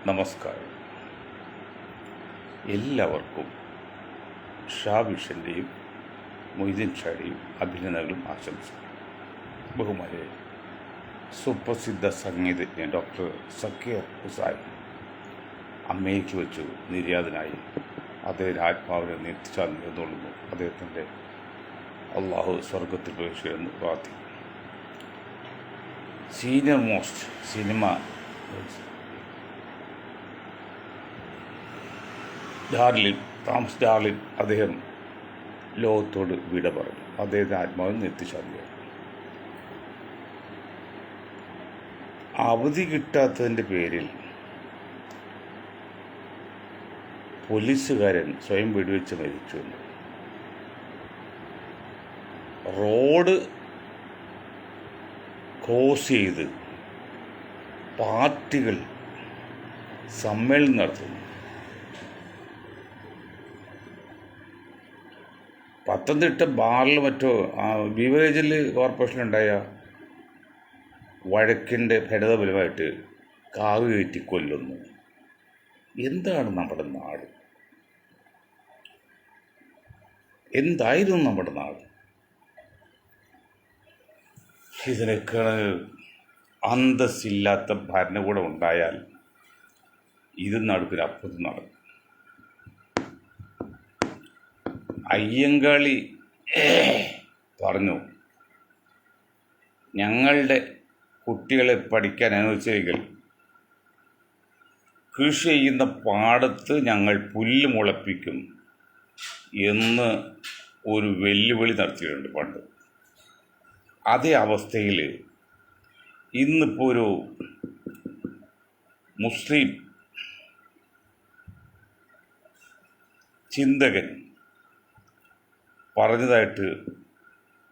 നമസ്കാരം. എല്ലാവർക്കും ഷാ വിഷൻ്റെയും മൊയ്തീൻ ഷായുടെയും അഭിനന്ദനങ്ങളും ആശംസകളും. ബഹുമാനെ സുപ്രസിദ്ധ സംഗീതജ്ഞൻ ഡോക്ടർ സക്കീർ ഹുസൈൻ അമേരിക്ക വെച്ച് നിര്യാതനായി. അദ്ദേഹത്തിൻ്റെ ആത്മാവിനെ നിത്യശാന്തി നേർന്നുകൊള്ളുന്നു. അദ്ദേഹത്തിൻ്റെ അള്ളാഹു സ്വർഗത്തിൽ പ്രവേശിക്കുമെന്ന് പ്രാർത്ഥിക്കുന്നു. Senior most cinema Thomas Darlin അദ്ദേഹം ലോകത്തോട് വിട പറഞ്ഞു. അദ്ദേഹത്തെ ആത്മാവിന് നിത്യശാന്തിയാണ്. അവധി കിട്ടാത്തതിൻ്റെ പേരിൽ പോലീസുകാരൻ സ്വയം വെടിവെച്ച് മരിച്ചു. റോഡ് ക്രോസ് ചെയ്ത് പാർട്ടികൾ സമ്മേളനം നടത്തുന്നു. പത്തനംതിട്ട ബാറിൽ മറ്റോ ബീവറേജിൽ കോർപ്പറേഷനുണ്ടായ വഴക്കിൻ്റെ ഫലിതഫലമായിട്ട് കാവ് കയറ്റി കൊല്ലുന്നു. എന്താണ് നമ്മുടെ നാട്? എന്തായിരുന്നു നമ്മുടെ നാട്? ഇതിനൊക്കെ അന്തസ്സില്ലാത്ത ഭരണകൂടം ഉണ്ടായാൽ ഇത് നടക്കില്ല, അപ്പുറത്ത് നടക്കും. അയ്യങ്കാളി പറഞ്ഞു, ഞങ്ങളുടെ കുട്ടികളെ പഠിക്കാൻ അനുവദിച്ചെങ്കിൽ കൃഷി ചെയ്യുന്ന പാടത്ത് ഞങ്ങൾ പുല്ല് മുളപ്പിക്കും എന്ന് ഒരു വെല്ലുവിളി നടത്തിയിട്ടുണ്ട് പണ്ട്. അതേ അവസ്ഥയിൽ ഇന്നിപ്പോൾ ഒരു മുസ്ലിം ചിന്തകൻ പറഞ്ഞതായിട്ട്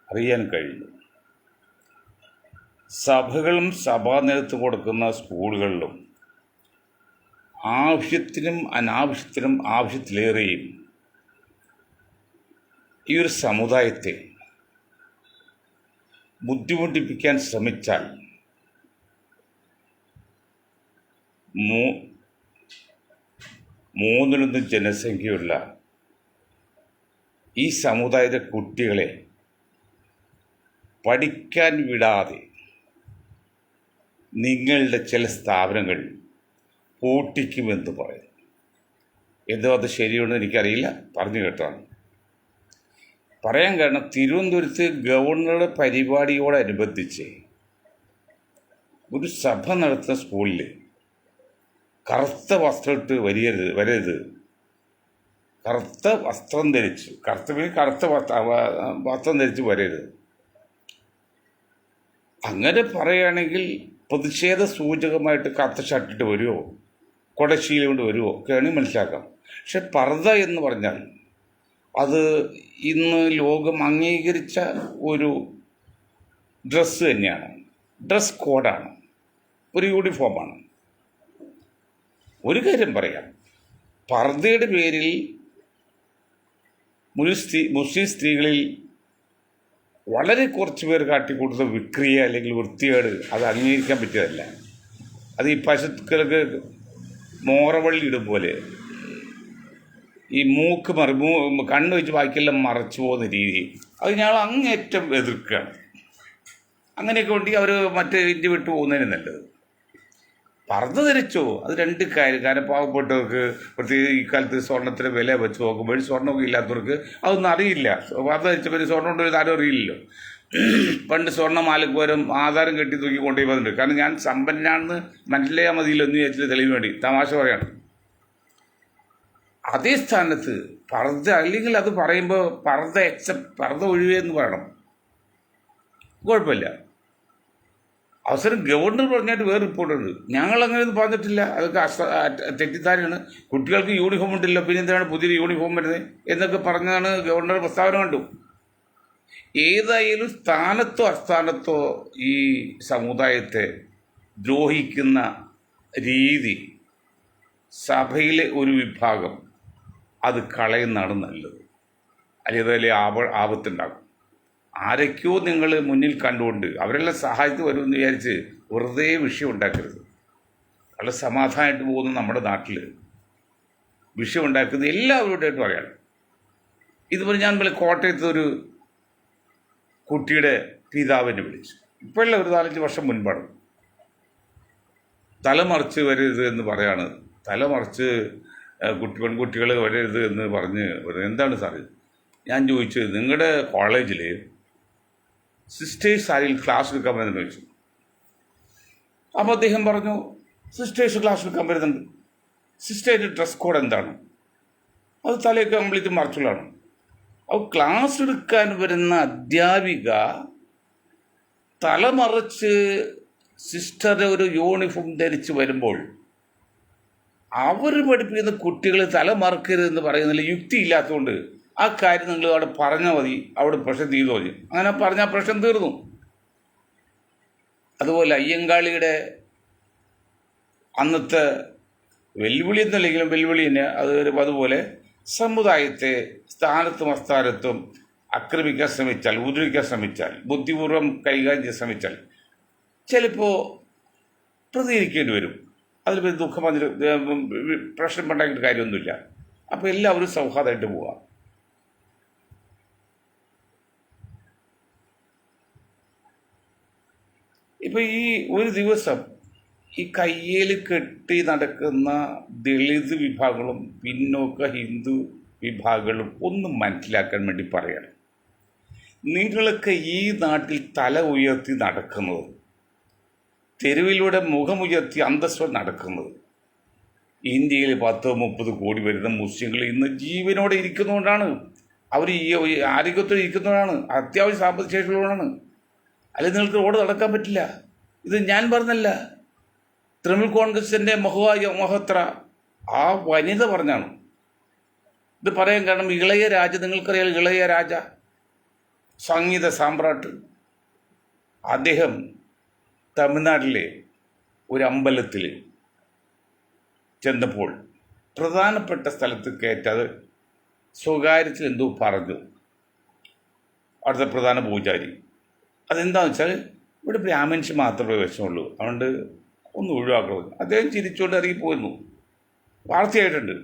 അറിയാൻ കഴിഞ്ഞു. സഭകളും സഭാ നേതൃത്വം കൊടുക്കുന്ന സ്കൂളുകളിലും ആവശ്യത്തിനും അനാവശ്യത്തിനും ആവശ്യത്തിലേറെയും ഈ ഒരു സമുദായത്തെ ബുദ്ധിമുട്ടിപ്പിക്കാൻ ശ്രമിച്ചാൽ മൂന്നിലൊന്ന് ജനസംഖ്യയുള്ള ഈ സമുദായത്തിലെ കുട്ടികളെ പഠിക്കാൻ വിടാതെ നിങ്ങളുടെ ചില സ്ഥാപനങ്ങൾ പൂട്ടിക്കുമെന്ന് പറയുന്നു. എന്തോ അത് ശരിയാണെന്ന് എനിക്കറിയില്ല, പറഞ്ഞു കേട്ടാണ് പറയാൻ കാരണം. തിരുവനന്തപുരത്ത് ഗവർണറുടെ പരിപാടിയോടനുബന്ധിച്ച് ഒരു സഭ നടത്തുന്ന സ്കൂളിൽ കറുത്ത വസ്ത്രം ഇട്ട് വരരുത്, കറുത്ത വസ്ത്രം ധരിച്ച്, കറുത്ത വസ്ത്രം ധരിച്ച് വരരുത്. അങ്ങനെ പറയുകയാണെങ്കിൽ പ്രതിഷേധ സൂചകമായിട്ട് കറുത്ത ഷർട്ടിട്ട് വരുമോ, കൊടശീല കൊണ്ട് വരുമോ ഒക്കെയാണെങ്കിൽ മനസ്സിലാക്കാം. പക്ഷെ പർദ്ദ എന്ന് പറഞ്ഞാൽ അത് ഇന്ന് ലോകം അംഗീകരിച്ച ഒരു ഡ്രസ്സ് തന്നെയാണ്, ഡ്രസ് കോഡാണ്, ഒരു യൂണിഫോമാണ്. ഒരു കാര്യം പറയാം, പർദ്ദയുടെ പേരിൽ മുസ്ലിം സ്ത്രീകളിൽ വളരെ കുറച്ച് പേർ കാട്ടിക്കൂട്ടുന്ന വിക്രിയ അല്ലെങ്കിൽ വൃത്തികേട് അത് അംഗീകരിക്കാൻ പറ്റിയതല്ല. അത് ഈ പശുക്കൾക്ക് മോറവള്ളി ഇടും പോലെ ഈ കണ്ണ് വെച്ച് ബാക്കിയെല്ലാം മറച്ചു പോകുന്ന രീതി, അത് ഞങ്ങൾ അങ്ങേറ്റം എതിർക്കുകയാണ്. അങ്ങനെയൊക്കെ ഉണ്ടെങ്കിൽ അവർ മറ്റേ ഇന്ത്യ വിട്ടു പോകുന്നതിന് നല്ലത്. പർദ്ദ ധരിച്ചോ, അത് രണ്ട് കാര്യം. കാരണം പാവപ്പെട്ടവർക്ക്, പ്രത്യേകിച്ച് ഈ കാലത്ത് സ്വർണ്ണത്തിന് വില വെച്ച് നോക്കുമ്പോൾ സ്വർണ്ണമൊക്കെ ഇല്ലാത്തവർക്ക് അതൊന്നും അറിയില്ല. പർദ്ദ ധരിച്ചപ്പോൾ സ്വർണ്ണം ഉണ്ടോ ആരും അറിയില്ലല്ലോ. പണ്ട് സ്വർണ്ണമാലക്ക് പകരം ആധാരം കെട്ടി തൂക്കി കൊണ്ടുപോയി വന്നിട്ടുണ്ട്. കാരണം ഞാൻ സമ്പന്നനാണെന്ന് മനസ്സിലായാൽ മതിയില്ലോ എന്ന് വിചാരിച്ചിട്ട് തെളിവിന് വേണ്ടി തമാശ പറയാണ്. അതേ സ്ഥാനത്ത് പർദ്ദ, അല്ലെങ്കിൽ അത് പറയുമ്പോൾ പർദ്ദ ഒഴിവെന്ന് പറയണം, കുഴപ്പമില്ല. അവസരം ഗവർണർ പറഞ്ഞായിട്ട് വേറെ റിപ്പോർട്ടുണ്ട്. ഞങ്ങൾ അങ്ങനെയൊന്നും പറഞ്ഞിട്ടില്ല, അതൊക്കെ തെറ്റിദ്ധാരയാണ്. കുട്ടികൾക്ക് യൂണിഫോം ഉണ്ടല്ലോ, പിന്നെ എന്തിനാണ് പുതിയൊരു യൂണിഫോം വരുന്നത് എന്നൊക്കെ പറഞ്ഞാണ് ഗവർണർ പ്രസ്താവന കണ്ടു. ഏതായാലും സ്ഥാനത്തോ അസ്ഥാനത്തോ ഈ സമുദായത്തെ ദ്രോഹിക്കുന്ന രീതി സഭയിലെ ഒരു വിഭാഗം അത് കളയുന്നതാണ് നല്ലത്. അല്ലെങ്കിൽ ആപത്തുണ്ടാകും. ആരൊക്കെയോ നിങ്ങൾ മുന്നിൽ കണ്ടുകൊണ്ട് അവരെല്ലാം സഹായത്തിൽ വരുമെന്ന് വിചാരിച്ച് വെറുതെ വിഷയം ഉണ്ടാക്കരുത്. വളരെ സമാധാനമായിട്ട് പോകുന്ന നമ്മുടെ നാട്ടിൽ വിഷയം ഉണ്ടാക്കുന്ന എല്ലാവരോടായിട്ടും പറയണം. ഇതുപോലെ ഞാൻ കോട്ടയത്ത് ഒരു കുട്ടിയുടെ പിതാവിനെ വിളിച്ചു. ഇപ്പോഴല്ല, ഒരു 4-5 വർഷം മുൻപാണ്. തലമറിച്ച് വരരുത് എന്ന് പറയാണ്. തലമറിച്ച് പെൺകുട്ടികൾ വരരുത് എന്ന് പറഞ്ഞ് എന്താണ് സാറ്? ഞാൻ ചോദിച്ചു, നിങ്ങളുടെ കോളേജിൽ സിസ്റ്റേഴ്സ് ആരെങ്കിലും ക്ലാസ് എടുക്കാൻ വരുന്നെന്ന് ചോദിച്ചു. അപ്പോൾ അദ്ദേഹം പറഞ്ഞു, സിസ്റ്റേഴ്സ് ക്ലാസ് എടുക്കാൻ വരുന്നുണ്ട്. സിസ്റ്റേഴ്സിൻ്റെ ഡ്രസ് കോഡ് എന്താണ്? അത് തലയൊക്കെ കംപ്ലീറ്റ് മറച്ചുള്ളതാണ്. അപ്പോൾ ക്ലാസ് എടുക്കാൻ വരുന്ന അധ്യാപിക തലമറച്ച് സിസ്റ്ററുടെ ഒരു യൂണിഫോം ധരിച്ച് വരുമ്പോൾ അവർ പഠിപ്പിക്കുന്ന കുട്ടികൾ തലമറക്കരുതെന്ന് പറയുന്നതിൽ യുക്തിയില്ലാത്തതുകൊണ്ട് ആ കാര്യം നിങ്ങൾ അവിടെ പറഞ്ഞാൽ മതി, അവിടെ പ്രശ്നം തീർന്നു മതി. അങ്ങനെ പറഞ്ഞാൽ പ്രശ്നം തീർന്നു. അതുപോലെ അയ്യങ്കാളിയുടെ അന്നത്തെ വെല്ലുവിളി എന്നല്ലെങ്കിലും വെല്ലുവിളി തന്നെ അതുപോലെ സമുദായത്തെ സ്ഥാനത്തും അസ്ഥാനത്തും ആക്രമിക്കാൻ ശ്രമിച്ചാൽ, ഉപദ്രവിക്കാൻ ശ്രമിച്ചാൽ, ബുദ്ധിപൂർവ്വം കൈകാര്യം ചെയ്യാൻ ശ്രമിച്ചാൽ ചിലപ്പോൾ പ്രതികരിക്കേണ്ടി വരും. അതിൽ ദുഃഖം വന്നിട്ട് പ്രശ്നം ഉണ്ടാക്കിയിട്ട് കാര്യമൊന്നുമില്ല. അപ്പോൾ എല്ലാവരും സൗഹാർദ്ദമായിട്ട് പോവാം. ഇപ്പം ഈ ഒരു ദിവസം ഈ കയ്യിൽ കെട്ടി നടക്കുന്ന ദളിത് വിഭാഗങ്ങളും പിന്നോക്ക ഹിന്ദു വിഭാഗങ്ങളും ഒന്നും മനസ്സിലാക്കാൻ വേണ്ടി പറയണം. നിങ്ങളൊക്കെ ഈ നാട്ടിൽ തല ഉയർത്തി നടക്കുന്നത്, തെരുവിലൂടെ മുഖമുയർത്തി അന്തസ്വം നടക്കുന്നത്, ഇന്ത്യയിൽ 10-30 കോടി വരുന്ന മുസ്ലിങ്ങൾ ഇന്ന് ജീവനോടെ ഇരിക്കുന്നതുകൊണ്ടാണ്. അവർ ഈ ആരോഗ്യത്തോടെ ഇരിക്കുന്നതുകൊണ്ടാണ്, അത്യാവശ്യം സാമ്പത്തിക ശേഷിയുള്ളതുകൊണ്ടാണ്. അല്ലെങ്കിൽ നിങ്ങൾക്ക് റോഡ് നടക്കാൻ പറ്റില്ല. ഇത് ഞാൻ പറഞ്ഞല്ല, തൃണമൂൽ കോൺഗ്രസിൻ്റെ മൊഹത്ര ആ വനിത പറഞ്ഞാണ്. ഇത് പറയാൻ കാരണം ഇളയ രാജ, നിങ്ങൾക്കറിയാം ഇളയ രാജ സംഗീത സാമ്രാട്ട്, അദ്ദേഹം തമിഴ്നാട്ടിലെ ഒരു അമ്പലത്തിൽ ചെന്നപ്പോൾ പ്രധാനപ്പെട്ട സ്ഥലത്ത് കയറ്റാതെ സ്വകാര്യത്തിൽ എന്തോ പറഞ്ഞു അവിടുത്തെ പ്രധാന പൂജാരി. അതെന്താണെന്ന് വെച്ചാൽ ഇവിടെ ബ്രാഹ്മിൻസ് മാത്രമേ പ്രവേശനമുള്ളൂ, അതുകൊണ്ട് ഒന്ന് ഒഴിവാക്കണം. അദ്ദേഹം ചിരിച്ചുകൊണ്ട് ഇറങ്ങിപ്പോയിരുന്നു, വാർത്തയായിട്ടുണ്ട്.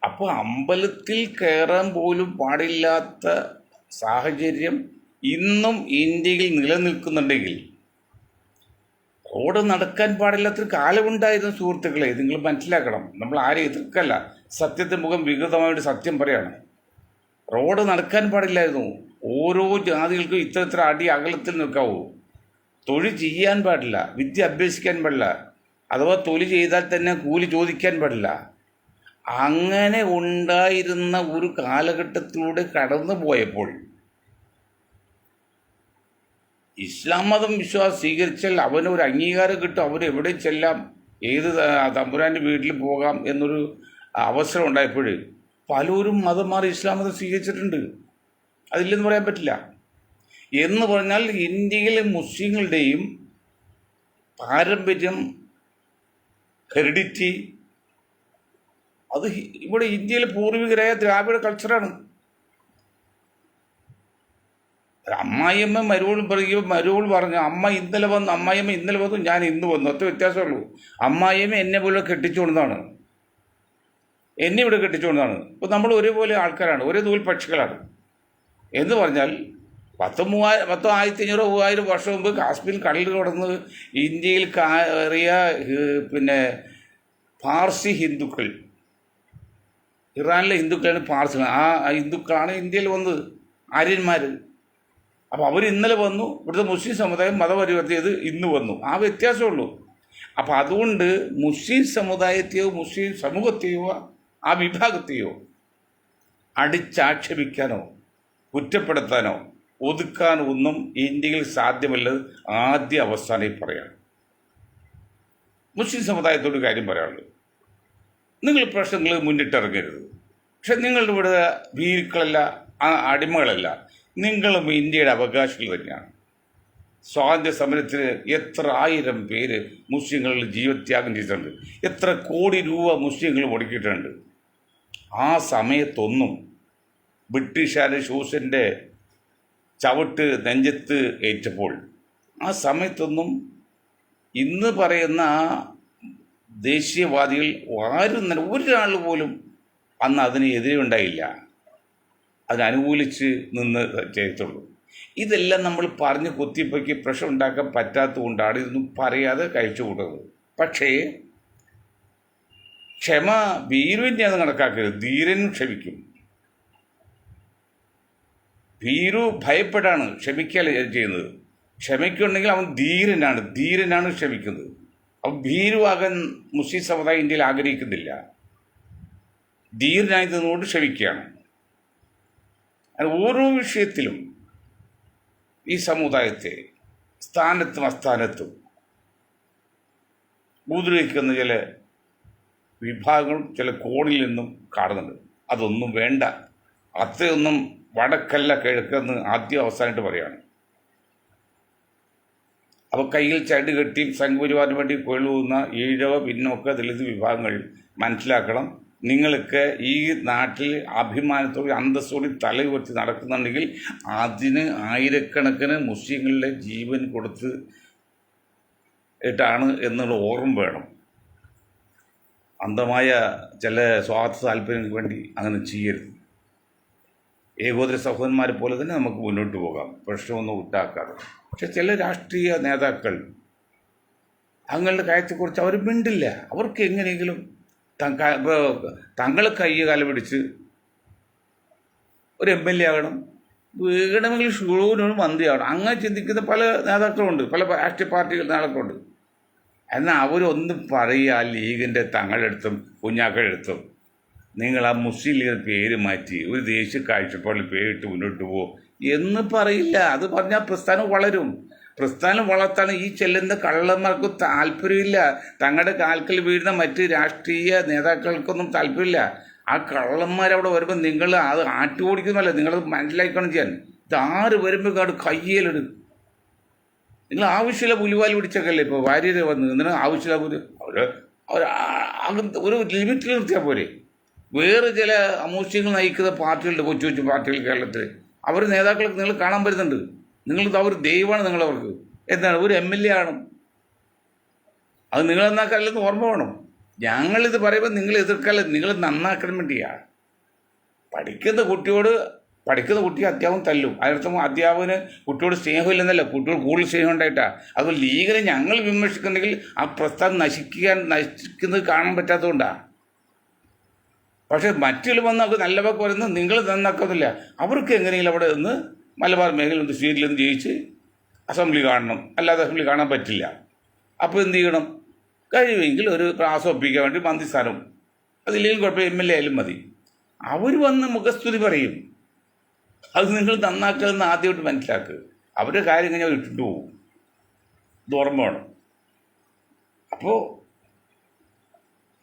അപ്പോൾ അമ്പലത്തിൽ കയറാൻ പോലും പാടില്ലാത്ത സാഹചര്യം ഇന്നും ഇന്ത്യയിൽ നിലനിൽക്കുന്നുണ്ടെങ്കിൽ റോഡ് നടക്കാൻ പാടില്ലാത്തൊരു കാലമുണ്ടായിരുന്നു സുഹൃത്തുക്കളെ. നിങ്ങൾ മനസ്സിലാക്കണം. നമ്മൾ ആരെയും എതിർക്കല്ല, സത്യത്തെ മുഖം വികൃതമായിട്ട് സത്യം പറയാണ്. റോഡ് നടക്കാൻ പാടില്ലായിരുന്നു. ഓരോ ജാതികൾക്കും ഇത്ര അടി അകലത്തിൽ നിൽക്കാവൂ. തൊഴിൽ ചെയ്യാൻ പാടില്ല, വിദ്യ അഭ്യസിക്കാൻ പാടില്ല, അഥവാ തൊഴിൽ ചെയ്താൽ തന്നെ കൂലി ചോദിക്കാൻ പാടില്ല. അങ്ങനെ ഉണ്ടായിരുന്ന ഒരു കാലഘട്ടത്തിലൂടെ കടന്നു പോയപ്പോൾ ഇസ്ലാം മതം വിശ്വാസം സ്വീകരിച്ചാൽ അവനൊരു അംഗീകാരം കിട്ടും, അവരെവിടെ ചെല്ലാം, ഏത് തമ്പുരാൻ്റെ വീട്ടിൽ പോകാം എന്നൊരു അവസരം ഉണ്ടായപ്പോൾ പലരും മതം മാറി ഇസ്ലാം മതം സ്വീകരിച്ചിട്ടുണ്ട്. അതില്ലെന്ന് പറയാൻ പറ്റില്ല. എന്ന് പറഞ്ഞാൽ ഇന്ത്യയിലെ മുസ്ലിങ്ങളുടെയും പാരമ്പര്യം, ഹെറിഡിറ്റി, അത് ഇവിടെ ഇന്ത്യയിലെ പൂർവികരായ ദ്രാവിഡ കൾച്ചറാണ്. അമ്മായിയമ്മ മരുവോൾ പറയുമ്പോൾ മരുവോൾ പറഞ്ഞു, അമ്മായിയമ്മ ഇന്നലെ വന്നു, ഞാൻ ഇന്ന് വന്നു, ഒറ്റ വ്യത്യാസമുള്ളൂ. അമ്മായിയമ്മ എന്നെ പോലെ കെട്ടിച്ചുകൊണ്ടാണ്, എന്നെ ഇവിടെ കെട്ടിച്ചുകൊണ്ടാണ്. ഇപ്പോൾ നമ്മൾ ഒരേപോലെ ആൾക്കാരാണ്, ഒരേ നൂൽ പക്ഷികളാണ്. എന്ന് പറഞ്ഞാൽ 1500-3000 വർഷം മുമ്പ് കാശ്മീർ കടലിൽ കടന്ന് ഇന്ത്യയിൽ കയറിയ പാർസി ഹിന്ദുക്കൾ, ഇറാനിലെ ഹിന്ദുക്കളാണ് പാർസികൾ. ആ ഹിന്ദുക്കളാണ് ഇന്ത്യയിൽ വന്നത്, ആര്യന്മാർ. അപ്പോൾ അവർ ഇന്നലെ വന്നു, ഇവിടുത്തെ മുസ്ലിം സമുദായം മതപരിവർത്തനം ചെയ്ത് ഇന്ന് വന്നു. ആ വ്യത്യാസമുള്ളൂ. അപ്പോൾ അതുകൊണ്ട് മുസ്ലിം സമുദായത്തെയോ മുസ്ലിം സമൂഹത്തെയോ ആ വിഭാഗത്തെയോ അടിച്ചാക്ഷേപിക്കാനോ കുറ്റപ്പെടുത്താനോ ഒതുക്കാനോ ഒന്നും ഇന്ത്യയിൽ സാധ്യമല്ലത് ആദ്യ അവസാനം പറയാം. മുസ്ലിം സമുദായത്തോട് കാര്യം പറയാനുള്ളത്, നിങ്ങൾ പ്രശ്നങ്ങൾ മുന്നിട്ടിറങ്ങരുത്. പക്ഷെ നിങ്ങളുടെ ഇവിടെ ഭീരുക്കളല്ല, അടിമകളല്ല, നിങ്ങളും ഇന്ത്യയുടെ അവകാശികൾ തന്നെയാണ്. സ്വാതന്ത്ര്യ സമരത്തിന് എത്ര 1000 പേര് മുസ്ലിങ്ങളിൽ ജീവത്യാഗം ചെയ്തിട്ടുണ്ട്, എത്ര കോടി രൂപ മുസ്ലിങ്ങൾ മുടക്കിയിട്ടുണ്ട്. ആ സമയത്തൊന്നും ബ്രിട്ടീഷുകാരുടെ ഷൂസിൻ്റെ ചവിട്ട് നെഞ്ചത്ത് ഏറ്റപ്പോൾ ആ സമയത്തൊന്നും ഇന്ന് പറയുന്ന ആ ദേശീയവാദികൾ ആരും തന്നെ ഒരാൾ പോലും അന്ന് അതിനെതിരെ ഉണ്ടായില്ല, അതിനനുകൂലിച്ച് നിന്ന് ചെയ്യത്തുള്ളൂ. ഇതെല്ലാം നമ്മൾ പറഞ്ഞ് കുത്തിപ്പൊക്കി പ്രശ്നം ഉണ്ടാക്കാൻ പറ്റാത്തത് കൊണ്ടാണ് ഇതൊന്നും പറയാതെ കഴിച്ചു കൂട്ടുന്നത്. പക്ഷേ ക്ഷമ ഭീരുവിൻ്റെ അത് കണക്കാക്കരുത്, ധീരനും ക്ഷമിക്കും. ഭീരു ഭയപ്പെടാണ് ക്ഷമിക്കുക ചെയ്യുന്നത്. ക്ഷമിക്കുന്നുണ്ടെങ്കിൽ അവൻ ധീരനാണ് ക്ഷമിക്കുന്നത്. അവൻ ഭീരുവാകാൻ മുസ്ലിം സമുദായം ഇന്ത്യയിൽ ആഗ്രഹിക്കുന്നില്ല. ധീരനായി നിന്നുകൊണ്ട് ക്ഷമിക്കുകയാണ്. അത് ഓരോ വിഷയത്തിലും ഈ സമുദായത്തെ സ്ഥാനത്തും അസ്ഥാനത്തും ഉപദ്രവിക്കുന്ന ചില വിഭാഗങ്ങളും ചില കോണിൽ നിന്നും കാണുന്നുണ്ട്. അതൊന്നും വേണ്ട, അത്രയൊന്നും വടക്കല്ല കിഴക്കെന്ന് ആദ്യം അവസാനമായിട്ട് പറയുകയാണ്. അപ്പോൾ കയ്യിൽ ചരട് കെട്ടിയും സംഘപരിവാറിന് വേണ്ടി കൊള്ളുന്ന ഈഴവ പിന്നോക്ക ദളിത് വിഭാഗങ്ങൾ മനസ്സിലാക്കണം, നിങ്ങൾക്ക് ഈ നാട്ടിൽ അഭിമാനത്തോടെ അന്തസ്സോടെ തല ഉയർത്തി നടക്കുന്നുണ്ടെങ്കിൽ അതിന് ആയിരക്കണക്കിന് മുസ്ലിങ്ങളുടെ ജീവൻ കൊടുത്ത് ഇട്ടാണ് എന്നുള്ള ഓർമ്മ വേണം. അന്ധമായ ചില സ്വാർത്ഥ താല്പര്യങ്ങൾക്ക് വേണ്ടി അങ്ങനെ ചെയ്യരുത്. ഏകോദര സഹോദരന്മാരെ പോലെ തന്നെ നമുക്ക് മുന്നോട്ട് പോകാം, പ്രശ്നമൊന്നും ഉണ്ടാക്കാതെ. പക്ഷെ ചില രാഷ്ട്രീയ നേതാക്കൾ തങ്ങളുടെ കാര്യത്തെക്കുറിച്ച് അവർ മിണ്ടില്ല. അവർക്ക് എങ്ങനെയെങ്കിലും തങ്ങൾ കാലം പിടിച്ച് ഒരു MLA ആകണം, വീണമെങ്കിൽ ഷൂവിനോട് മന്ത്രിയാവണം, അങ്ങനെ ചിന്തിക്കുന്ന പല നേതാക്കളുണ്ട്, പല രാഷ്ട്രീയ പാർട്ടികൾ നേതാക്കളുണ്ട്. എന്നാൽ അവരൊന്നും പറയുക ലീഗിൻ്റെ തങ്ങളെടുത്തും കുഞ്ഞാക്കളെടുത്തും നിങ്ങൾ ആ മുസ്ലിം ലീഗ് പേര് മാറ്റി ഒരു ദേശീയ കാഴ്ചപ്പാടിൽ പേരിട്ട് മുന്നോട്ട് പോകും എന്ന് പറയില്ല. അത് പറഞ്ഞാൽ പ്രസ്ഥാനം വളരും. പ്രസ്ഥാനം വളർത്താൻ ഈ ചെല്ലുന്ന കള്ളന്മാർക്ക് താല്പര്യമില്ല. തങ്ങളുടെ കാൽക്കൽ വീഴുന്ന മറ്റ് രാഷ്ട്രീയ നേതാക്കൾക്കൊന്നും താല്പര്യമില്ല. ആ കള്ളന്മാരവിടെ വരുമ്പോൾ നിങ്ങൾ അത് ആട്ടുപൊടിക്കുന്നല്ല, നിങ്ങളത് മനസ്സിലാക്കണം ചെയ്യാൻ. ഇതാര് വരുമ്പോൾ കാട് കയ്യേലിടും. നിങ്ങൾ ആവശ്യമില്ല പുലിവാലി പിടിച്ചൊക്കെയല്ലേ ഇപ്പോൾ വാര്യരെ വന്ന് എന്തിനാ ആവശ്യമില്ല പുലി? ഒരു ലിമിറ്റിൽ നിർത്തിയാൽ പോരെ. വേറെ ചില അമൂസ്യങ്ങൾ നയിക്കുന്ന പാർട്ടികളുടെ കൊച്ചു കൊച്ചു പാർട്ടികൾ കേരളത്തിൽ, അവർ നേതാക്കളൊക്കെ നിങ്ങൾ കാണാൻ വരുന്നുണ്ട്. നിങ്ങൾക്ക് അവർ ദൈവമാണ് നിങ്ങളവർക്ക്. എന്താണ് ഒരു MLA ആണ്, അത് നിങ്ങൾ നന്നാക്കാനല്ലെന്ന് ഓർമ്മ വേണം. ഞങ്ങളിത് പറയുമ്പോൾ നിങ്ങൾ എതിർക്കാല്ല, നിങ്ങൾ നന്നാക്കാൻ വേണ്ടിയാണ്. പഠിക്കുന്ന കുട്ടിയെ അധ്യാപകൻ തല്ലും, അതിനർത്ഥം അധ്യാപകന് കുട്ടിയോട് സ്നേഹമില്ലെന്നല്ല, കുട്ടിയോട് കൂടുതൽ സ്നേഹം ഉണ്ടായിട്ടാണ്. അതുപോലെ ലീഗിനെ ഞങ്ങൾ വിമർശിക്കുന്നെങ്കിൽ ആ പ്രസ്ഥാനം നശിക്കുന്നത് കാണാൻ പറ്റാത്തതുകൊണ്ടാണ്. പക്ഷേ മറ്റുള്ള വന്ന് അവർക്ക് നല്ല വാക്ക് പറയുന്നത് നിങ്ങൾ നന്നാക്കുന്നില്ല. അവർക്ക് എങ്ങനെയെങ്കിലും അവിടെ നിന്ന് മലബാർ മേഖലയിൽ സീറ്റിൽ നിന്ന് ജയിച്ച് അസംബ്ലി കാണണം, അല്ലാതെ അസംബ്ലി കാണാൻ പറ്റില്ല. അപ്പോൾ എന്ത് ചെയ്യണം? കഴിയുമെങ്കിൽ ഒരു പ്രാസം ഒപ്പിക്കാൻ വേണ്ടി മന്ത്രിസ്ഥാനം, അതില്ലെങ്കിൽ കുഴപ്പമില്ല, MLA ആയാലും മതി. അവർ വന്ന് മുഖസ്തുതി പറയും. അത് നിങ്ങൾ നന്നാക്കലെന്ന് ആദ്യമായിട്ട് മനസ്സിലാക്കുക. അവരുടെ കാര്യം കഴിഞ്ഞാൽ ഇട്ടിട്ട് പോകും. ഇത് ഓർമ്മ വേണം. അപ്പോൾ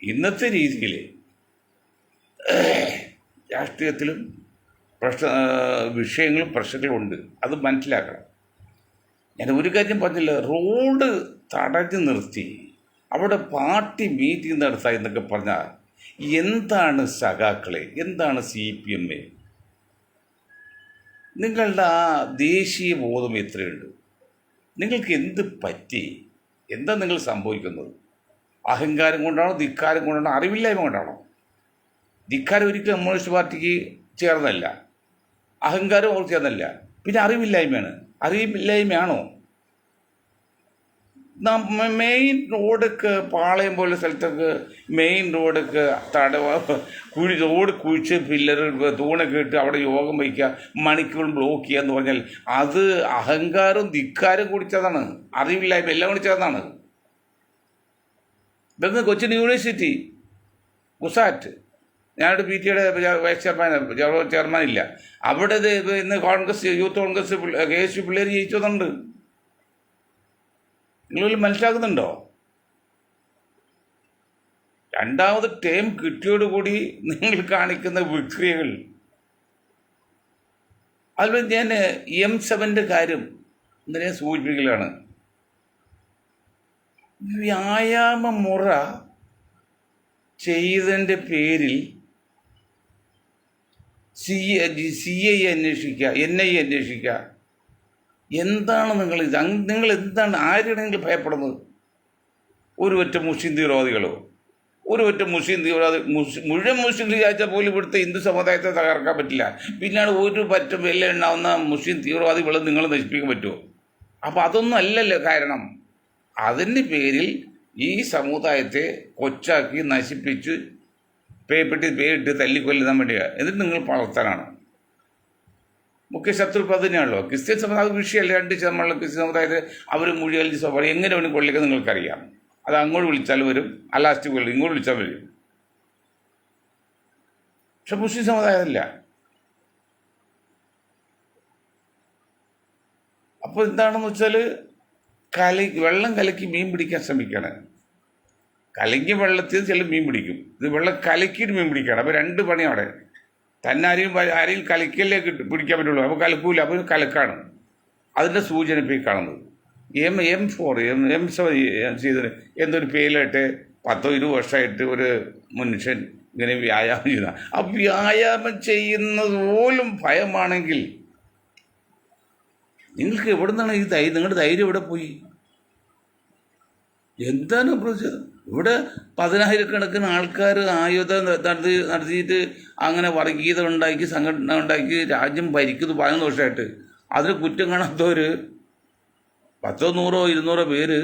ഇന്നത്തെ രീതിയിൽ രാഷ്ട്രീയത്തിലും വിഷയങ്ങളും പ്രശ്നങ്ങളും ഉണ്ട്, അത് മനസ്സിലാക്കണം. ഞാൻ ഒരു കാര്യം പറഞ്ഞില്ല, റോഡ് തടഞ്ഞു നിർത്തി അവിടെ പാർട്ടി മീറ്റിംഗ് നടത്തുക എന്നൊക്കെ പറഞ്ഞാൽ എന്താണ് സഖാക്കളെ, എന്താണ് CPM? നിങ്ങളുടെ ആ ദേശീയ ബോധം എത്രയുണ്ട്? നിങ്ങൾക്ക് എന്ത് പറ്റി? എന്താ നിങ്ങൾ സംഭവിക്കുന്നത്? അഹങ്കാരം കൊണ്ടാണോ, ധിക്കാരം കൊണ്ടാണോ, അറിവില്ലായ്മ കൊണ്ടാണോ? ധിക്കാരം ഒരിക്കലും കമ്മ്യൂണിസ്റ്റ് പാർട്ടിക്ക് ചേർന്നല്ല, അഹങ്കാരം അവർക്ക് ചേർന്നല്ല, പിന്നെ അറിവില്ലായ്മയാണോ? മെയിൻ റോഡൊക്കെ പാളയം പോലെ സ്ഥലത്തൊക്കെ മെയിൻ റോഡൊക്കെ റോഡ് കുഴിച്ച് പില്ലർ തൂണൊക്കെ ഇട്ട് അവിടെ യോഗം വയ്ക്കുക, മണിക്കൂർ ബ്ലോക്ക് ചെയ്യുക എന്ന് പറഞ്ഞാൽ അത് അഹങ്കാരവും ധിക്കാരം കുടിച്ചതാണ്, അറിവില്ലായ്മ എല്ലാം കൂടി ചേർന്നാണ്. ഇതൊന്ന് കൊച്ചിൻ യൂണിവേഴ്സിറ്റി കുസാറ്റ്, ഞാനൊരു PTയുടെ വൈസ് ചെയർമാനില്ല, അവിടെ ഇന്ന് യൂത്ത് കോൺഗ്രസ് KSU പിള്ളേർ ജയിച്ചതുണ്ട്. നിങ്ങൾ മനസ്സിലാക്കുന്നുണ്ടോ? രണ്ടാമത് ടേം കിട്ടിയോടുകൂടി നിങ്ങൾ കാണിക്കുന്ന വിക്രിയകൾ. അതുപോലെ ഞാൻ M7 കാര്യം എന്തിനെ സൂചിപ്പിക്കലാണ്. വ്യായാമ മുറ ചെയ്തതിൻ്റെ പേരിൽ CI അന്വേഷിക്കുക, NIA അന്വേഷിക്കുക. എന്താണ് നിങ്ങൾ എന്താണ് ആരെയാണ് നിങ്ങൾ ഭയപ്പെടുന്നത്? ഒരു ഒറ്റ മുസ്ലിം തീവ്രവാദികളോ, ഒരു ഒറ്റ മുസ്ലിം തീവ്രവാദി മുഴുവൻ മുസ്ലിം വിചാരിച്ചാൽ പോലും ഇവിടുത്തെ ഹിന്ദു സമുദായത്തെ തകർക്കാൻ പറ്റില്ല. പിന്നാണ് ഒരു പറ്റം വില ഉണ്ടാവുന്ന മുസ്ലിം തീവ്രവാദികൾ നിങ്ങൾ നശിപ്പിക്കാൻ പറ്റുമോ? അപ്പോൾ അതൊന്നും അല്ലല്ലോ കാരണം. അതിൻ്റെ പേരിൽ ഈ സമുദായത്തെ കൊച്ചാക്കി നശിപ്പിച്ച് പേരിട്ട് തല്ലിക്കൊല്ലാൻ വേണ്ടിയാണ്. എന്നിട്ട് നിങ്ങൾ വളർത്താനാണ് മുഖ്യ ശത്രു. ഇപ്പോൾ തന്നെയാണല്ലോ ക്രിസ്ത്യൻ സമുദായം വിഷയമല്ല. 2% ക്രിസ്ത്യൻ സമുദായത്തെ അവർ മുഴുവൻ സ്വഭാവം എങ്ങനെ വേണമെങ്കിൽ കൊള്ളിക്കാൻ നിങ്ങൾക്കറിയാം. അത് അങ്ങോട്ട് വിളിച്ചാൽ വരും, അല്ലാസ്റ്റ് വരും, ഇങ്ങോട്ട് വിളിച്ചാൽ വരും. പക്ഷെ മുസ്ലിം സമുദായമല്ല. അപ്പോൾ എന്താണെന്ന് വെച്ചാൽ വെള്ളം കലക്കി മീൻ പിടിക്കാൻ ശ്രമിക്കുകയാണ്. കലങ്ങിയ വെള്ളത്തിൽ ചില മീൻ പിടിക്കും, ഇത് വെള്ളം കലക്കിയിട്ട് മീൻ പിടിക്കുകയാണ്. അപ്പോൾ 2 പണി അവിടെ. തന്നെ ആരെയും കലക്കല്ലേ പിടിക്കാൻ പറ്റുള്ളൂ. അപ്പോൾ കലക്കൂല, അപ്പോൾ കലക്കാണ്. അതിൻ്റെ സൂചന ഇപ്പോൾ ഈ കാണുന്നത്. M7 ചെയ്തത് എന്തൊരു പേരിലായിട്ട് 10-20 വർഷമായിട്ട് ഒരു മനുഷ്യൻ ഇങ്ങനെ വ്യായാമം ചെയ്യുന്ന, ആ വ്യായാമം ചെയ്യുന്നത് പോലും ഭയമാണെങ്കിൽ നിങ്ങൾക്ക് എവിടെ നിന്നാണ് ഈ നിങ്ങളുടെ ധൈര്യം എവിടെ പോയി? എന്താണ് ഇവിടെ 10,000-കണക്കിന് ആൾക്കാർ ആയുധം നടത്തിയിട്ട് അങ്ങനെ വർഗീയത ഉണ്ടാക്കി, സംഘടന ഉണ്ടാക്കി രാജ്യം ഭരിക്കുന്നു 11 വർഷമായിട്ട്. അതിന് കുറ്റം കാണാത്തവർ 10, 100, 200 പേര്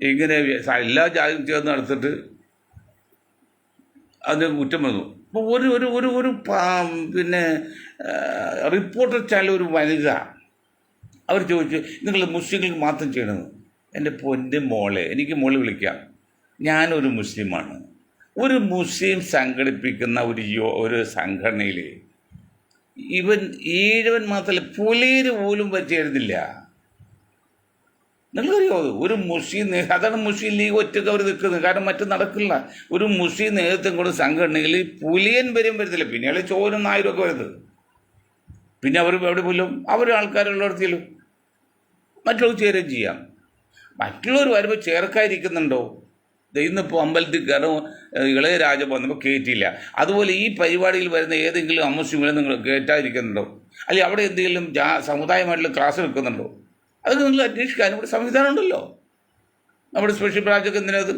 ഇങ്ങനെ എല്ലാ ജാതിയും ചേർന്ന് നടത്തിട്ട് അതിന് കുറ്റം വന്നു. അപ്പോൾ ഒരു പിന്നെ റിപ്പോർട്ടർ ചാനൽ ഒരു വനിത അവർ ചോദിച്ചു, നിങ്ങൾ മുസ്ലിങ്ങൾക്ക് മാത്രം ചെയ്യണമെന്ന്. എൻ്റെ പൊൻ്റെ മോളെ, എനിക്ക് മോളെ വിളിക്കാം, ഞാനൊരു മുസ്ലിമാണ്. ഒരു മുസ്ലിം സംഘടിപ്പിക്കുന്ന ഒരു സംഘടനയിൽ ഈഴവൻ മാത്രമല്ല പുലയർ പോലും പറ്റിയിരുന്നില്ല. നിങ്ങൾക്കറിയോ ഒരു മുസ്ലിം അതാണ് മുസ്ലിം ലീഗ് ഒറ്റയ്ക്ക് അവർ നിൽക്കുന്നത്. കാരണം മറ്റും നടക്കില്ല. ഒരു മുസ്ലിം നേതൃത്വം കൊണ്ട് സംഘടനയിൽ പുലിയൻ വരത്തില്ല. പിന്നെ അയാൾ ചോരും നായരും ഒക്കെ വരുന്നത്. പിന്നെ അവർ എവിടെ പോലും അവർ ആൾക്കാരുള്ളിടത്തിലും മറ്റുള്ളവർ ചേരുകയും ചെയ്യാം. മറ്റുള്ളവർ വരുമ്പോൾ ചേർക്കാതിരിക്കുന്നുണ്ടോ? ഇന്നിപ്പോൾ അമ്പലത്തിൽ കയറും ഇളയരാജ വന്നപ്പോൾ കയറ്റിയില്ല. അതുപോലെ ഈ പരിപാടിയിൽ വരുന്ന ഏതെങ്കിലും അമുസ്ലിങ്ങളെ നിങ്ങൾ കയറ്റാതിരിക്കുന്നുണ്ടോ? അല്ലെങ്കിൽ അവിടെ എന്തെങ്കിലും സമുദായമായിട്ടുള്ള ക്ലാസ് എടുക്കുന്നുണ്ടോ? അതൊക്കെ നിങ്ങൾ അന്വേഷിക്കാൻ ഇവിടെ സംവിധാനം ഉണ്ടല്ലോ. നമ്മുടെ സ്പെഷ്യൽ ബ്രാഞ്ചൊക്കെ എന്തിനത്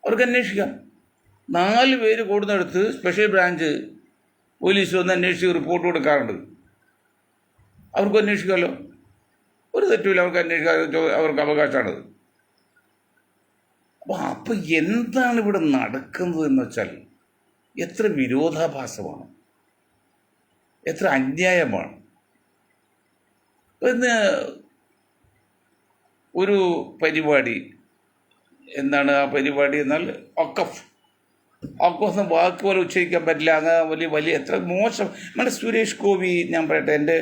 അവർക്ക് അന്വേഷിക്കാം. 4 പേര് കൂടുന്നിടത്ത് സ്പെഷ്യൽ ബ്രാഞ്ച് പോലീസ് വന്ന് അന്വേഷിച്ച് റിപ്പോർട്ട് കൊടുക്കാറുണ്ട്. അവർക്ക് അന്വേഷിക്കാമല്ലോ, ഒരു തെറ്റുമില്ല. അവർക്ക് അന്വേഷിക്കാൻ അവർക്ക് അവകാശമാണത്. അപ്പോൾ എന്താണ് ഇവിടെ നടക്കുന്നത് എന്ന് വെച്ചാൽ എത്ര വിരോധാഭാസമാണ്, എത്ര അന്യായമാണ്. ഇന്ന് ഒരു പരിപാടി, എന്താണ് ആ പരിപാടി എന്നാൽ ഒക്കഫ് വാക്ക് പോലെ ഉച്ചരിക്കാൻ പറ്റില്ല. അങ്ങനെ വലിയ എത്ര മോശം. നമ്മുടെ സുരേഷ് ഗോപി, ഞാൻ പറയട്ടെ, എൻ്റെ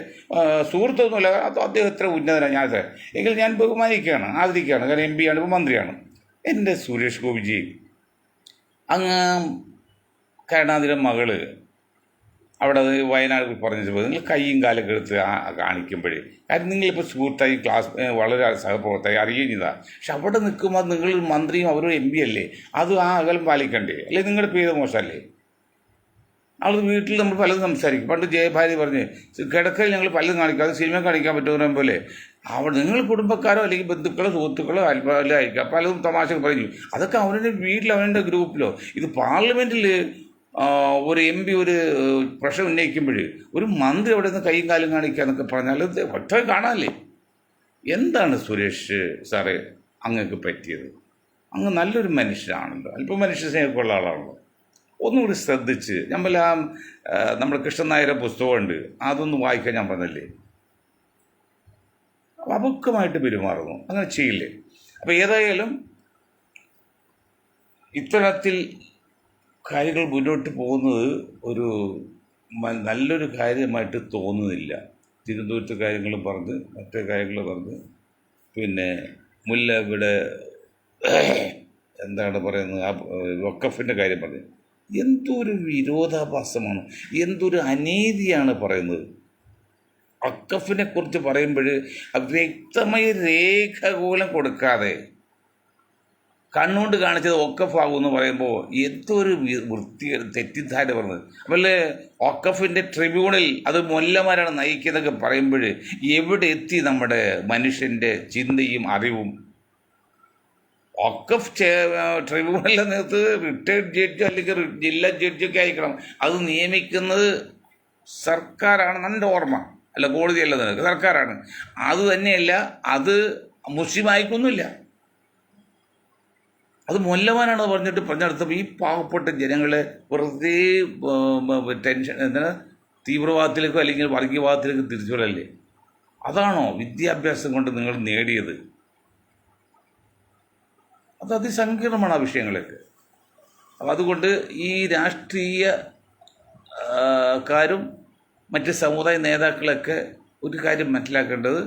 സുഹൃത്തൊന്നുമില്ല, അദ്ദേഹം എത്ര ഉന്നതനാണ്. ഞാൻ എങ്കിൽ ഞാൻ ബഹുമാനിക്കുകയാണ്, ആദരിക്കുകയാണ്. കാരണം MP ആണ്, ഇപ്പോൾ മന്ത്രിയാണ്. എൻ്റെ സുരേഷ് ഗോപിജി അങ്ങ് കരുണാനിധിയുടെ മകള് അവിടെ വയനാട് പറഞ്ഞപ്പോൾ നിങ്ങൾ കൈയും കാലൊക്കെ എടുത്ത് കാണിക്കുമ്പോഴേ, കാര്യം നിങ്ങളിപ്പോൾ സുഹൃത്തായി ക്ലാസ് വളരെ സഹപ്രവർത്തകമായി അറിയുകയും ചെയ്താൽ. പക്ഷെ അവിടെ നിൽക്കുമ്പോൾ നിങ്ങൾ മന്ത്രിയും അവരും MP അല്ലേ, അത് ആ അകലം പാലിക്കണ്ടേ? അല്ലെങ്കിൽ നിങ്ങളുടെ പേര് മോശമല്ലേ? ആൾ വീട്ടിൽ നമ്മൾ പലതും സംസാരിക്കും. പണ്ട് ജയഭാരതി പറഞ്ഞ് കിടക്കയിൽ ഞങ്ങൾ പലതും കാണിക്കാതെ സിനിമ കാണിക്കാൻ പറ്റുന്ന പോലെ അവിടെ നിങ്ങൾ കുടുംബക്കാരോ അല്ലെങ്കിൽ ബന്ധുക്കളോ സുഹൃത്തുക്കളോ അല്പം അയക്കുക, പലതും തമാശകൾ പറഞ്ഞു. അതൊക്കെ അവരുടെ വീട്ടിലോ അവരുടെ ഗ്രൂപ്പിലോ. ഇത് പാർലമെൻറ്റിൽ ഒരു MP ഒരു പ്രശ്നം ഉന്നയിക്കുമ്പോൾ ഒരു മന്ത്രി അവിടെ നിന്ന് കൈയും കാലും കാണിക്കുക എന്നൊക്കെ പറഞ്ഞാൽ അത് ഒറ്റ കാണാമല്ലേ? എന്താണ് സുരേഷ് സാറേ അങ്ങക്ക് പറ്റിയത്? അങ്ങ് നല്ലൊരു മനുഷ്യനാണല്ലോ, അല്പം മനുഷ്യ സ്നേഹമുള്ള ആളാണല്ലോ. ഒന്നുകൂടി ശ്രദ്ധിച്ച് നമ്മുടെ കൃഷ്ണൻ നായരുടെ പുസ്തകമുണ്ട്, അതൊന്ന് വായിക്കാൻ ഞാൻ പറഞ്ഞല്ലേ. അപക്വമായിട്ട് പെരുമാറുന്നു, അങ്ങനെ ചെയ്യില്ലേ? അപ്പോൾ ഏതായാലും ഇത്തരത്തിൽ കാര്യങ്ങൾ മുന്നോട്ട് പോകുന്നത് ഒരു നല്ലൊരു കാര്യമായിട്ട് തോന്നുന്നില്ല. തിരുവനന്തപുരത്തെ കാര്യങ്ങളും പറഞ്ഞ് മറ്റേ കാര്യങ്ങൾ പറഞ്ഞ് പിന്നെ മുല്ല ഇവിടെ എന്താണ് പറയുന്നത്, ആ വഖഫിൻ്റെ കാര്യം പറഞ്ഞ് എന്തൊരു വിരോധാഭാസമാണ്, എന്തൊരു അനീതിയാണ് പറയുന്നത്. വഖഫിനെ കുറിച്ച് പറയുമ്പോൾ വ്യക്തമായ രേഖ പോലും കൊടുക്കാതെ കണ്ണുകൊണ്ട് കാണിച്ചത് വഖഫാകുമെന്ന് പറയുമ്പോൾ എന്തൊരു തെറ്റിദ്ധാരണ പറഞ്ഞത്. അതുപോലെ വഖഫിൻ്റെ ട്രിബ്യൂണൽ അത് മൊല്ലമാരാണ് നയിക്കുന്നതൊക്കെ പറയുമ്പോൾ എവിടെ എത്തി നമ്മുടെ മനുഷ്യൻ്റെ ചിന്തയും അറിവും? വഖഫ് ട്രിബ്യൂണലിൻ്റെ നേതൃത്വ റിട്ടയർഡ് ജഡ്ജോ അല്ലെങ്കിൽ ജില്ലാ ജഡ്ജൊക്കെ ആയിരിക്കണം. അത് നിയമിക്കുന്നത് സർക്കാരാണ്, എൻ്റെ ഓർമ്മ. അല്ല, കോടതിയല്ല, നിനക്ക് സർക്കാരാണ്. അത് തന്നെയല്ല, അത് മുസ്ലിം ആയിക്കൊന്നുമില്ല, അത് മൊല്ലമാനാണ് പറഞ്ഞെടുത്തപ്പോൾ ഈ പാവപ്പെട്ട ജനങ്ങളെ വെറുതെ ടെൻഷൻ തീവ്രവാദത്തിലേക്കോ അല്ലെങ്കിൽ വർഗീയവാദത്തിലേക്കോ തിരിച്ചുവിടല്ലേ? അതാണോ വിദ്യാഭ്യാസം കൊണ്ട് നിങ്ങൾ നേടിയത്? അത് അതിസങ്കീർണമാണ് ആ വിഷയങ്ങളൊക്കെ. അപ്പം അതുകൊണ്ട് ഈ രാഷ്ട്രീയക്കാരും മറ്റ് സമുദായ നേതാക്കളൊക്കെ ഒരു കാര്യം മനസ്സിലാക്കേണ്ടത്,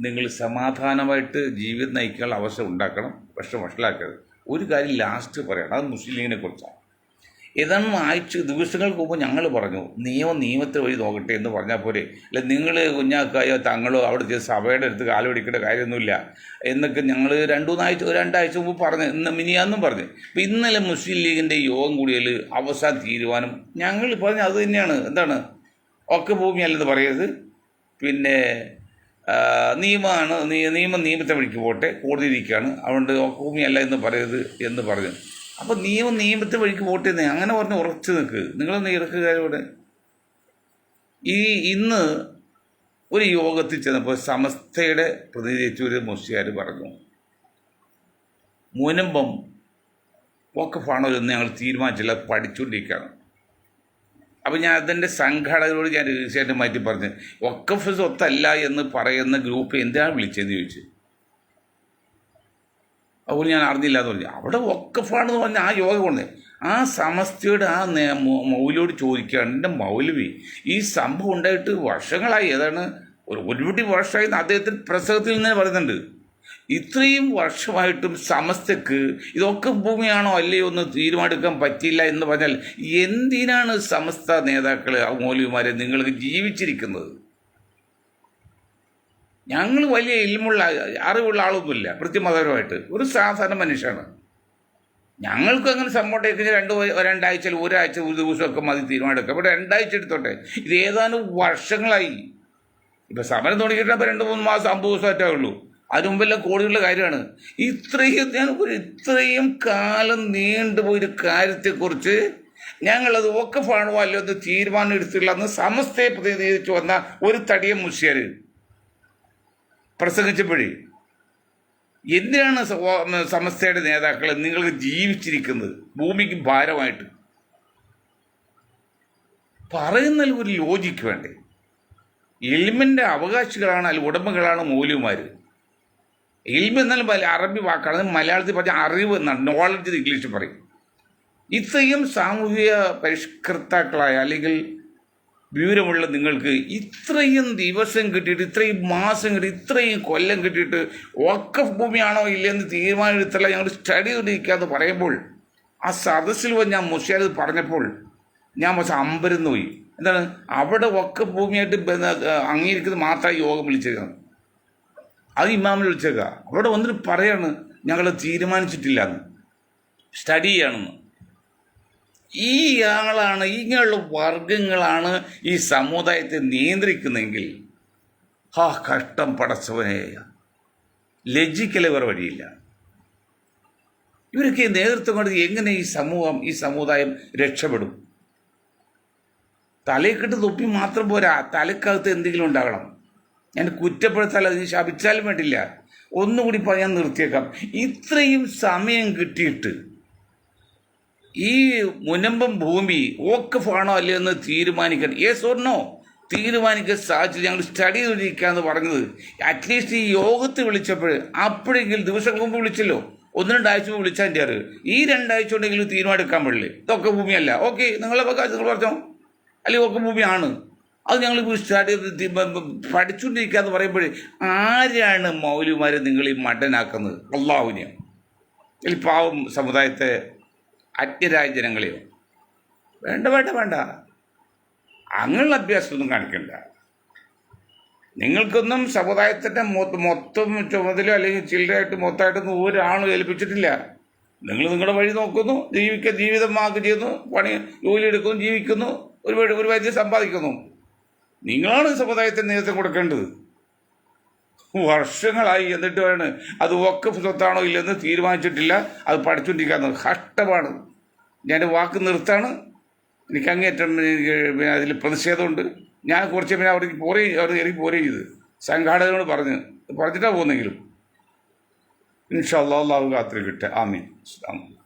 നിങ്ങൾ സമാധാനമായിട്ട് ജീവിതം നയിക്കാനുള്ള അവസരം ഉണ്ടാക്കണം. പക്ഷെ മനസ്സിലാക്കരുത് ഒരു കാര്യം ലാസ്റ്റ് പറയണം, അത് മുസ്ലിം ലീഗിനെ കുറിച്ചാണ്. ഏതാണ്ട് ദിവസങ്ങൾക്ക് മുമ്പ് ഞങ്ങൾ പറഞ്ഞു നിയമത്തെ വഴി നോക്കട്ടെ എന്ന് പറഞ്ഞാൽ പോരെ. അല്ല, നിങ്ങൾ കുഞ്ഞാക്കായോ തങ്ങളോ അവിടെ ചെയ്ത് സഭയുടെ അടുത്ത് കാലുപിടിക്കേണ്ട കാര്യമൊന്നുമില്ല എന്നൊക്കെ ഞങ്ങൾ രണ്ടാഴ്ച മുമ്പ് പറഞ്ഞു. മിനിയാന്നും പറഞ്ഞു. അപ്പം ഇന്നലെ മുസ്ലിം ലീഗിൻ്റെ യോഗം കൂടിയതിൽ അവസാന തീരുമാനം ഞങ്ങൾ പറഞ്ഞു അത് തന്നെയാണ്. എന്താണ്? ഒക്കെ ഭൂമിയല്ലെന്ന് പറയരുത്, പിന്നെ നിയമത്തെ വഴിക്ക് പോട്ടെ, കോടതി ഇരിക്കുകയാണ്, അതുകൊണ്ട് ഒക്കെ ഭൂമിയല്ല എന്ന് പറയരുത് എന്ന് പറഞ്ഞു. അപ്പം നിയമത്തെ വഴിക്ക് പോട്ടെ എന്ന് അങ്ങനെ പറഞ്ഞ് ഉറച്ചു നിൽക്ക്. നിങ്ങളൊന്ന് ഇറക്കുകാരോടെ ഇന്ന് ഒരു യോഗത്തിൽ ചെന്നപ്പോൾ സമസ്തയുടെ പ്രതിനിധിച്ച ഒരു മുസ്ലിയാർ പറഞ്ഞു, മുനമ്പം വഖഫാണോ എന്ന് ഞങ്ങൾ തീരുമാനിച്ചില്ല, പഠിച്ചുകൊണ്ടിരിക്കുകയാണ്. അപ്പം ഞാൻ അതിൻ്റെ സംഘാടകരോട് ഞാൻ തീർച്ചയായിട്ടും മാറ്റി പറഞ്ഞു, വഖഫ് സ്വത്തല്ല എന്ന് പറയുന്ന ഗ്രൂപ്പ് എന്തിനാണ് വിളിച്ചതെന്ന് ചോദിച്ചു. അതുപോലെ ഞാൻ അറിഞ്ഞില്ല എന്ന് പറഞ്ഞു. അവിടെ വഖഫാണെന്ന് പറഞ്ഞാൽ ആ യോഗ കൊണ്ടേ ആ സമസ്തയുടെ ആ മൗലിയോട് ചോദിക്കുകയാണ്, എൻ്റെ മൗലവി ഈ സംഭവം ഉണ്ടായിട്ട് വർഷങ്ങളായി, ഏതാണ് ഒരുപടി വർഷമായി അദ്ദേഹത്തിന് പ്രസംഗത്തിൽ നിന്ന് പറയുന്നുണ്ട്, ഇത്രയും വർഷമായിട്ടും സമസ്തക്ക് ഇതൊക്കെ ഭൂമിയാണോ അല്ലയോ എന്ന് തീരുമാനിക്കാൻ പറ്റിയില്ല എന്ന് പറഞ്ഞാൽ എന്തിനാണ് സമസ്ത നേതാക്കളെ മൗലവിമാരെ നിങ്ങൾക്ക് ജീവിച്ചിരിക്കുന്നത്? ഞങ്ങൾ വലിയ അറിവുള്ള ആളൊന്നുമില്ല, കൃത്യമതപരമായിട്ട് ഒരു സാധാരണ മനുഷ്യനാണ്. ഞങ്ങൾക്ക് അങ്ങനെ സംഭവത്തേക്ക് രണ്ടാഴ്ച ഒരാഴ്ച ഒരു ദിവസമൊക്കെ മതി തീരുമാനമെടുക്കാം. അപ്പോൾ 2 ആഴ്ച എടുത്തോട്ടെ, ഇത് ഏതാനും വർഷങ്ങളായി. ഇപ്പം സമരം തുടങ്ങിയിട്ട് 2-3 മാസം 50 ദിവസമായിട്ടേ ഉള്ളൂ. അതിന് മുമ്പെല്ലാം കോടികളുടെ കാര്യമാണ്. ഇത്രയും കാലം നീണ്ടുപോയൊരു കാര്യത്തെക്കുറിച്ച് ഞങ്ങളത് വഖഫാണോ അല്ലോ എന്ന് തീരുമാനം എടുത്തില്ല എന്ന് സമസ്തയെ പ്രതിനിധീകരിച്ച് വന്ന ഒരു തടിയ മുസ്ലിയാർ പ്രസംഗിച്ചപ്പോഴേ എന്തിനാണ് സമസ്തയുടെ നേതാക്കളെ നിങ്ങൾക്ക് ജീവിച്ചിരിക്കുന്നത് ഭൂമിക്ക് ഭാരമായിട്ട്? പറയുന്നതിൽ ഒരു ലോജിക്ക് വേണ്ടേ? ഇൽമിൻ്റെ അവകാശികളാണ്, അല്ല ഉടമകളാണ് മൗലവിമാർ. ഇൽമ എന്നാലും അറബി വാക്കാണ്, മലയാളത്തിൽ പറഞ്ഞ അറിവ് എന്നാണ്, നോളജ് ഇംഗ്ലീഷിൽ പറയും. ഇത്രയും സാമൂഹിക പരിഷ്കർത്താക്കളായ അല്ലെങ്കിൽ വിവരമുള്ള നിങ്ങൾക്ക് ഇത്രയും ദിവസം കിട്ടിയിട്ട്, ഇത്രയും മാസം കിട്ടിയിട്ട്, ഇത്രയും കൊല്ലം കിട്ടിയിട്ട് വഖഫ് ഭൂമിയാണോ ഇല്ലയെന്ന് തീരുമാനമെടുത്തല്ല ഞങ്ങൾ സ്റ്റഡി ചെയ്തിരിക്കാന്ന് പറയുമ്പോൾ ആ സദസ്സിൽ ഞാൻ മുസ്ലിയാർ പറഞ്ഞപ്പോൾ ഞാൻ അമ്പരന്ന് പോയി. എന്താണ് അവിടെ വഖഫ് ഭൂമിയായിട്ട് അംഗീകരിക്കുന്നത് മാത്രമായി യോഗം വിളിച്ചേക്കാം, അത് ഇമാമിൽ വിളിച്ചേക്കാം. അവിടെ വന്നിട്ട് പറയാണ് ഞങ്ങൾ തീരുമാനിച്ചിട്ടില്ല എന്ന്, സ്റ്റഡി ചെയ്യണമെന്ന്. ഈ ആളാണ്, ഇങ്ങനെയുള്ള വർഗങ്ങളാണ് ഈ സമുദായത്തെ നിയന്ത്രിക്കുന്നതെങ്കിൽ കഷ്ടം പടച്ചവനെ, ലജ്ജിക്കലേ വേറെ വഴിയില്ല. ഇവരൊക്കെ നേതൃത്വം കൊണ്ട് എങ്ങനെ ഈ സമുദായം രക്ഷപ്പെടും? തലയെക്കിട്ട് തൊപ്പി മാത്രം പോരാ, തലക്കകത്ത് എന്തെങ്കിലും ഉണ്ടാകണം. ഞാൻ കുറ്റപ്പെടുത്താൽ അതിന് ശപിച്ചാലും വേണ്ടില്ല. ഒന്നുകൂടി പറയാൻ നിർത്തിയേക്കാം. ഇത്രയും സമയം കിട്ടിയിട്ട് ഈ മുനമ്പം ഭൂമി വഖഫാണോ അല്ലയോ എന്ന് തീരുമാനിക്കാൻ, യെസ് ഓർ നോ തീരുമാനിക്കാൻ സാധിച്ചില്ല. ഞങ്ങൾ സ്റ്റഡി ചെയ്തിരിക്കാന്ന് പറഞ്ഞത് അറ്റ്ലീസ്റ്റ് ഈ യോഗത്തിൽ വിളിച്ചപ്പോൾ അപ്പോഴെങ്കിലും ദിവസം മുമ്പ് വിളിച്ചല്ലോ, 1-2 ആഴ്ച മുമ്പ് വിളിച്ചാൽ എൻ്റെ അറിവ്. ഈ 2 ആഴ്ച ഉണ്ടെങ്കിലും തീരുമാനം എടുക്കാൻ പാടില്ലേ? ഇതൊക്കെ ഭൂമിയല്ല, ഓക്കെ നിങ്ങളെ നിങ്ങൾ പറഞ്ഞോ, അല്ലെങ്കിൽ ഒക്കെ ഭൂമിയാണ്, അത് ഞങ്ങൾ സ്റ്റഡി പഠിച്ചുകൊണ്ടിരിക്കാന്ന് പറയുമ്പോൾ ആരാണ് മൗലവിമാരെ നിങ്ങൾ ഈ മണ്ടനാക്കുന്നത്? അള്ളാഹുവിനെയോ അല്ലെങ്കിൽ പാവം സമുദായത്തെ അജ്ഞരായ ജനങ്ങളെയോ? വേണ്ട അങ്ങനെയുള്ള അഭ്യാസമൊന്നും കാണിക്കണ്ട. നിങ്ങൾക്കൊന്നും സമുദായത്തിൻ്റെ മൊത്തം ചുമതല അല്ലെങ്കിൽ ചില്ലറായിട്ട് മൊത്തമായിട്ടൊന്നും ഒരാളും ഏൽപ്പിച്ചിട്ടില്ല. നിങ്ങൾ നിങ്ങളുടെ വഴി നോക്കുന്നു, ജീവിതമാക്കി ചെയ്യുന്നു, ജോലി എടുക്കുന്നു, ജീവിക്കുന്നു, ഒരു പരിധി സമ്പാദിക്കുന്നു. നിങ്ങളാണ് സമുദായത്തിന് നേതൃത്വം കൊടുക്കേണ്ടത്. വർഷങ്ങളായി. എന്നിട്ട് വേണം അത് വഖഫ് സ്വത്താണോ ഇല്ലെന്ന് തീരുമാനിച്ചിട്ടില്ല. അത് പഠിച്ചുകൊണ്ടിരിക്കുന്നത് കഷ്ടമാണ്. ഞാൻ വാക്ക് നിർത്താണ്. എനിക്ക് അങ്ങേറ്റം എനിക്ക് അതിൽ പ്രതിഷേധമുണ്ട്. ഞാൻ കുറച്ച് പിന്നെ അവർക്ക് എനിക്ക് പോരുകയും ചെയ്ത് സംഘാടകരോട് പറഞ്ഞിട്ടാണ് പോകുന്നെങ്കിലും ഇൻഷാ അല്ലാഹ് കാത്തിരിക്കട്ടെ. ആമീൻ. അസ്സലാമു അലൈക്കും.